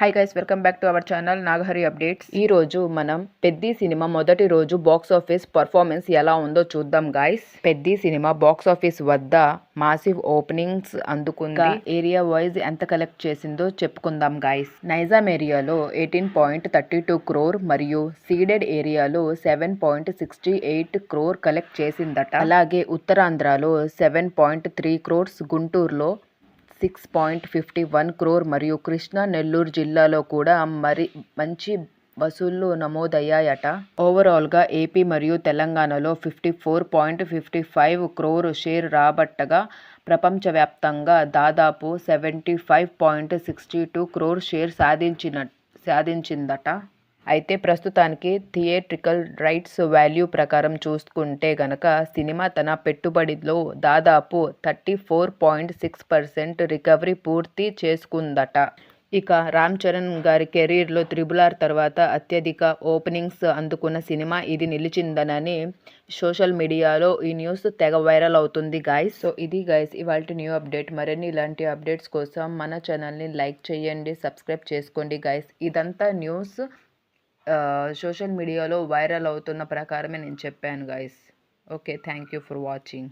Hi guys, welcome back to our channel Nagahari updates. ఈ రోజు మనం పెద్ది సినిమా మొదటి రోజు బాక్స్ ఆఫీస్ పర్ఫార్మెన్స్ ఎలా ఉందో చూద్దాం guys. Peddi cinema box office వద్ద మాసివ్ ఓపెనింగ్స్ అందుకుంది. ఏరియా వైజ్ ఎంత కలెక్ట్ చేసిందో చెప్పుకుందాం గైస్. నైజాం ఏరియాలో 18.32 క్రోర్ మరియు సీడెడ్ ఏరియాలో 7.68 క్రోర్ కలెక్ట్ చేసిందట. అలాగే ఉత్తరాంధ్రలో 7.3 క్రోర్స్, గుంటూరులో 6.51 క్రోర్ మరియు కృష్ణా నెల్లూరు జిల్లాలో కూడా మంచి వసూళ్లు నమోదయ్యాయట. ఓవరాల్గా ఏపీ మరియు తెలంగాణలో 54.55 క్రోర్ షేర్ రాబట్టగా ప్రపంచవ్యాప్తంగా దాదాపు 75.62 క్రోర్ షేర్ సాధించిందట. అయితే ప్రస్తుతానికి థియేట్రికల్ రైట్స్ వాల్యూ ప్రకారం చూసుకుంటే గనక సినిమా తన పెట్టుబడిలో దాదాపు 34.6% రికవరీ పూర్తి చేసుకుందట. ఇక రామ్ చరణ్ గారి కెరీర్లో RRR తర్వాత అత్యధిక ఓపెనింగ్స్ అందుకున్న సినిమా ఇది నిలిచిందనని సోషల్ మీడియాలో ఈ న్యూస్ తెగ వైరల్ అవుతుంది గైస్. సో ఇది గైస్ ఇవాల్టి న్యూ అప్డేట్. మరిన్ని ఇలాంటి అప్డేట్స్ కోసం మన ఛానల్ని లైక్ చేయండి, సబ్స్క్రైబ్ చేసుకోండి గైస్. ఇదంతా న్యూస్ సోషల్ మీడియాలో వైరల్ అవుతున్న ప్రకారమే నేను చెప్పాను guys. Okay, thank you for watching.